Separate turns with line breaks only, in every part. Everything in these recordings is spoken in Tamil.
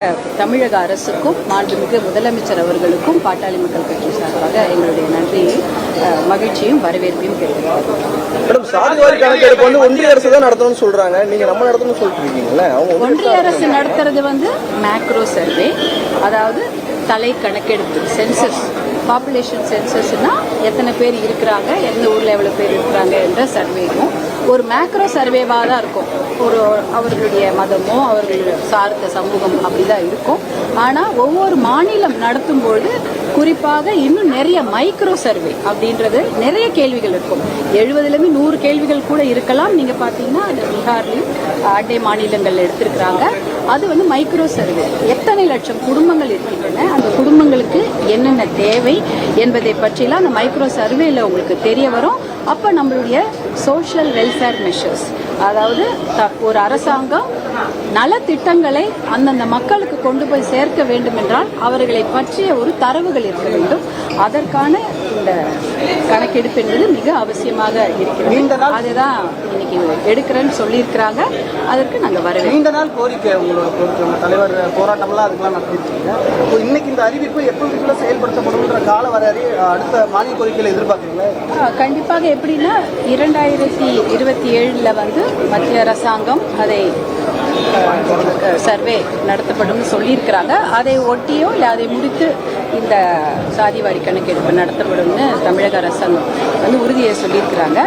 தமிழக அரசுக்கும் மாண்புமிகு முதலமைச்சர் அவர்களுக்கும் பாட்டாளி மக்கள் கட்சி சார்பாக எங்களுடைய நன்றியை மகிழ்ச்சியும் வரவேற்பையும் தெரிவிக்கிறோம்.
மேடம், சாதிவாரி கணக்கெடுப்பு வந்து ஒன்றிய அரசு தான் நடத்தணும்னு சொல்றாங்க. நீங்க நம்ம நடத்தணும்னு சொல்லிட்டு இருக்கீங்களா?
ஒன்றிய அரசு நடத்துறது மேக்ரோ சர்வே, அதாவது தலை கணக்கெடுப்பு, சென்சஸ், பாப்புலேஷன் சென்சஸ்னா எத்தனை பேர் இருக்கிறாங்க, எந்த ஊர்ல எவ்வளவு பேர் இருக்கிறாங்க என்ற சர்வேயும் ஒரு மேக்ரோ சர்வேவாக தான் இருக்கும். அவர்களுடைய மதமோ அவர்கள் சார்ந்த சமூகம் அப்படிதான் இருக்கும். ஆனால் ஒவ்வொரு மாநிலம் நடத்தும்போது குறிப்பாக இன்னும் நிறைய மைக்ரோ சர்வே அப்படின்றது நிறைய கேள்விகள் இருக்கும். 70லேருந்து 100 கேள்விகள் கூட இருக்கலாம். நீங்க பார்த்தீங்கன்னா அது பீகார்லையும் அண்டை மாநிலங்கள் எடுத்திருக்கிறாங்க. அது மைக்ரோ சர்வே. எத்தனை லட்சம் குடும்பங்கள் இருக்கின்றன, அந்த குடும்பங்களுக்கு என்னென்ன தேவை என்பதை பற்றிலாம் அந்த மைக்ரோ சர்வேல உங்களுக்கு தெரிய வரும். அப்போ நம்மளுடைய சோஷியல் வெல்ஃபேர் மெஷர்ஸ், அதாவது ஒரு அரசாங்கம் நலத்திட்டங்களை அந்தந்த மக்களுக்கு கொண்டு போய் சேர்க்க வேண்டும் என்றால் அவர்களை பற்றிய ஒரு தரவுகள் இருக்க வேண்டும். அதற்கான இந்த கணக்கெடுப்பு என்பது மிக அவசியமாக இருக்கிறது. அதுதான் இன்னைக்கு எடுக்கிறேன்னு சொல்லியிருக்கிறாங்க. அதற்கு நாங்கள் வரவேற்கிறோம்.
நீண்ட நாள் கோரிக்கை உங்களோட தலைவர் போராட்டம்லாம் அதுக்கெல்லாம் நடத்திருக்கீங்க. இன்னைக்கு இந்த அறிவிப்பு எப்போதுக்குள்ள செயல்படுத்தப்படும்ன்ற கால வரையறை அடுத்த மானிய கோரிக்கையில் எதிர்பார்க்குறீங்களா?
கண்டிப்பாக. எப்படின்னா 2027 மத்திய அரசாங்கம் அதை சர்வே நடத்தப்படும் சொல்லியிருக்கிறாங்க. அதை ஒட்டியோ இல்லை அதை முடித்து இந்த சாதிவாரி கணக்கெடுப்பு நடத்தப்படும்னு தமிழக அரசாங்கம் உறுதியை சொல்லியிருக்கிறாங்க.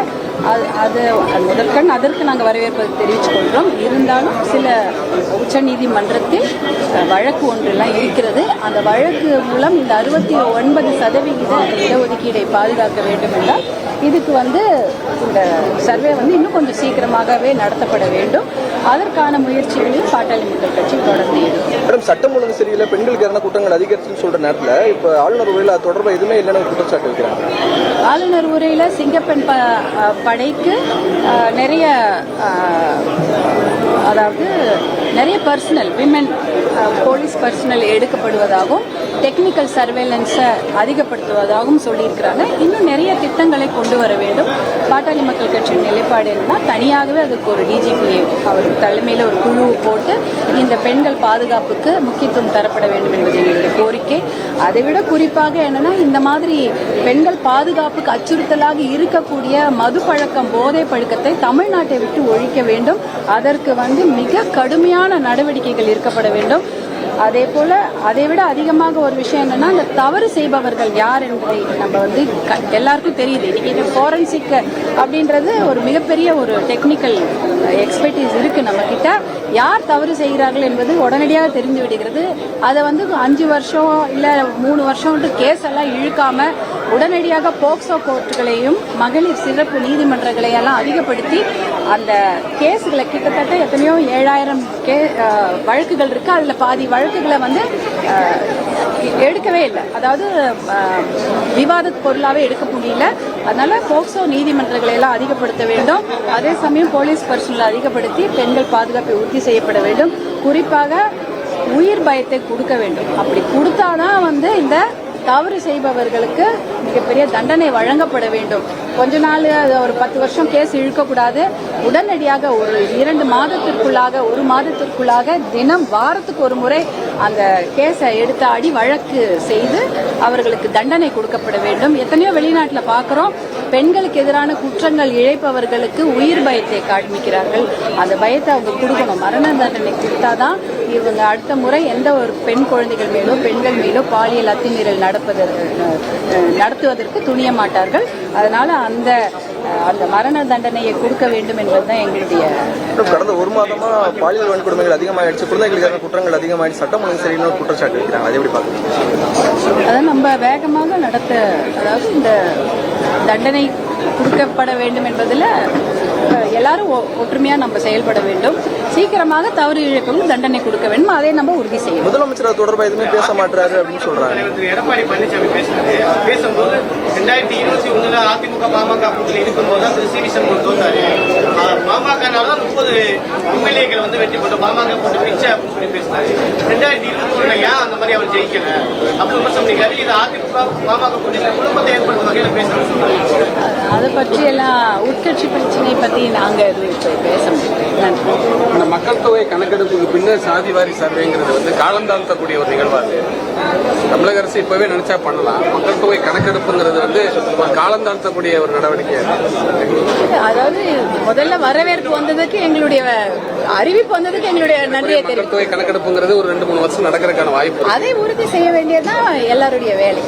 அதற்கு நாங்கள் வரவேற்பை தெரிவித்துக் கொள்கிறோம். இருந்தாலும் சில உச்சநீதிமன்றத்தில் வழக்கு ஒன்றெல்லாம் இருக்கிறது. அந்த வழக்கு மூலம் இந்த 69% இடஒதுக்கீடை பாதுகாக்க வேண்டும் என்றால் இதுக்கு இந்த சர்வே இன்னும் கொஞ்சம் சீக்கிரமாகவே நடத்தப்பட வேண்டும். அதற்கான முயற்சிகளையும் பாட்டாளி மக்கள் கட்சி தொடர்ந்து ஈடுபடும்.
சட்டம் ஒழுங்கு சரியில்லை, பெண்களுக்கு எதிரான குற்றங்கள் அதிகரிச்சுன்னு சொல்ற நேரத்தில் இப்ப ஆளுநர் உரையில் அது தொடர்பாக எதுவுமே இல்லைன்னு குற்றச்சாட்டு வைக்கிறாங்க.
ஆளுநர் உரையில சிங்கப்பெண் படைக்கு நிறைய நிறைய பர்சனல் விமென் போலீஸ் பர்சனல் எடுக்கப்படுவதாகவும் டெக்னிக்கல் சர்வேலன்ஸை அதிகப்படுத்துவதாகவும் சொல்லியிருக்கிறாங்க. இன்னும் நிறைய திட்டங்களை கொண்டு வர வேண்டும். பாட்டாளி மக்கள் கட்சியின் நிலைப்பாடு என்னன்னா, தனியாகவே அதுக்கு ஒரு டிஜிபி அவர் தலைமையில் ஒரு குழு போட்டு இந்த பெண்கள் பாதுகாப்புக்கு முக்கியத்துவம் தரப்பட வேண்டும் என்பது எங்களுடைய கோரிக்கை. அதைவிட குறிப்பாக என்னன்னா, இந்த மாதிரி பெண்கள் பாதுகாப்புக்கு அச்சுறுத்தலாக இருக்கக்கூடிய மது பழக்கம், போதை பழக்கத்தை தமிழ்நாட்டை விட்டு ஒழிக்க வேண்டும். அதற்கு மிக கடுமையான நடவடிக்கைகள் இருக்கப்பட வேண்டும். அதே போல அதைவிட அதிகமாக ஒரு விஷயம் என்னன்னா, இந்த தவறு செய்பவர்கள் யார் என்பதை நம்ம எல்லாருக்கும் தெரியுது. இன்னைக்கு ஃபோரன்சிக் அப்படின்றது ஒரு மிகப்பெரிய ஒரு டெக்னிக்கல் எக்ஸ்பர்டீஸ் இருக்கு நம்ம கிட்ட. யார் தவறு செய்கிறார்கள் என்பது உடனடியாக தெரிந்து விடுகிறது. அதை 5 வருஷம் இல்ல 3 வருஷம் கேஸ் எல்லாம் இழுக்காம உடனடியாக போக்சோ கோர்ட்டுகளையும் மகளிர் சிறப்பு நீதிமன்றங்களை எல்லாம் அதிகப்படுத்தி அந்த கேஸுகளை கிட்டத்தட்ட எத்தனையோ 7000 வழக்குகள் இருக்கு. அதுல பாதி வழக்குகளை எடுக்கவே இல்லை, அதாவது விவாத பொருளாவே எடுக்க முடியல. அதனால போக்சோ நீதிமன்றங்களை எல்லாம் அதிகப்படுத்த வேண்டும். அதே சமயம் போலீஸ் பர்சனல் அதிகப்படுத்தி பெண்கள் பாதுகாப்பை உறுதி செய்யப்பட வேண்டும். குறிப்பாக உயிர் பயத்தை கொடுக்க வேண்டும். அப்படி கொடுத்தாதான் இந்த தவறு செய்பவர்களுக்கு மிகப்பெரிய தண்டனை வழங்கப்பட வேண்டும். கொஞ்ச நாள் ஒரு 10 வருஷம் கேஸ் இழுக்கக்கூடாது. உடனடியாக ஒரு 2 மாதத்திற்குள்ளாக 1 மாதத்திற்குள்ளாக தினம் வாரத்துக்கு ஒரு முறை அந்த கேஸை எடுத்து ஆடி வழக்கு செய்து அவர்களுக்கு தண்டனை கொடுக்கப்பட வேண்டும். எத்தனையோ வெளிநாட்டில் பார்க்குறோம், பெண்களுக்கு எதிரான குற்றங்கள் இழைப்பவர்களுக்கு உயிர் பயத்தை காண்பிக்கிறார்கள். அந்த பயத்தை அவங்க கொடுக்கணும். மரண தண்டனை கொடுத்தாதான் இவங்க அடுத்த முறை எந்த ஒரு பெண் குழந்தைகள் மேலோ பெண்கள் மேலோ பாலியல் அத்துமீறல் நடத்துவதற்கு துணிய மாட்டார்கள். அதனால அந்த மரண தண்டனையை கொடுக்க வேண்டும் என்பதுதான் எங்களுடைய.
கடந்த 1 மாதமா பாலியல் வன்கொடுமைகள் அதிகமாயிடுச்சு, குழந்தைகளுக்கான குற்றங்கள் அதிகமாயிடுச்சு, சட்டம் ஒழுங்கு சரியில்லை குற்றச்சாட்டு வைக்கிறாங்க. அதை எப்படி பார்க்குறீங்க?
அதை நம்ம வேகமாக அதாவது இந்த தண்டனை கொடுக்கப்பட வேண்டும் என்பதில் எல்லாரும் ஒற்றுமையா நம்ம செயல்பட வேண்டும். சீக்கிரமாக தவறு இழக்கவும் தண்டனை கொடுக்க வேண்டும். அதை நம்ம உறுதி செய்யணும்.
முதலமைச்சர் தொடர்பாக எதுவுமே பேச மாட்டாரு அப்படின்னு சொல்றாங்க.
எடப்பாடி பழனிசாமி பேசும்போது 2021 அதிமுக பாமக கூட்டணி இருக்கும்போது திரு சி வி சண்முகம் தோத்தாரு. பாமகனால 30 எம்எல்ஏக்கள் வெற்றி போட்டு பாமக போட்டு பிச்சை அப்படின்னு சொல்லி பேசினாரு. 2021 ஏன் அந்த மாதிரி அவர் ஜெயிக்கல அப்படி விமர்சனம் பண்ணிக்காரு. இது அதிமுக பாமக கூட்டணி குடும்பத்தை ஏற்படுத்தும் வகையில் பேசணும்னு சொல்றாங்க.
அதை பற்றி எல்லாம் உட்கட்சி பிரச்சனை பத்தி நாங்க எதுவும் பேச முடியும். நன்றி.
இந்த மக்கள் தொகை கணக்கெடுப்புக்கு பின்னர் சாதிவாரி சர்வேங்கிறது வந்து காலம் தாழ்த்தக்கூடிய ஒரு நிகழ்வாது. தமிழக அரசு இப்பவே நினைச்சா பண்ணலாம். மக்கள் தொகை கணக்கெடுப்புங்கிறது வந்து ஒரு காலம் தாழ்த்தக்கூடிய ஒரு நடவடிக்கை.
அதாவது முதல்ல வரவேற்பு வந்ததுக்கு எங்களுடைய அறிவிப்பு வந்ததுக்கு எங்களுடைய நன்றியை தெரிவிக்கிறோம்.
மக்கள் தொகை கணக்கெடுப்புங்கிறது ஒரு 2-3 வருஷம் நடக்கிறதுக்கான வாய்ப்பு.
அதை உறுதி செய்ய வேண்டியதுதான் எல்லாருடைய வேலை.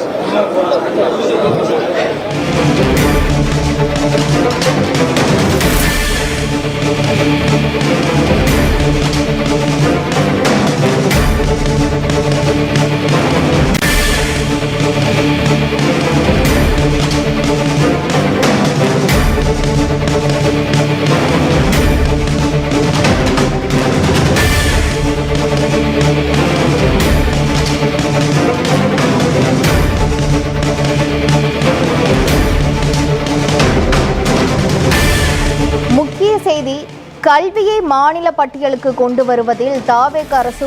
முக்கிய செய்தி: கல்வியை மாநில பட்டியலுக்கு கொண்டு வருவதில் தாவேக அரசு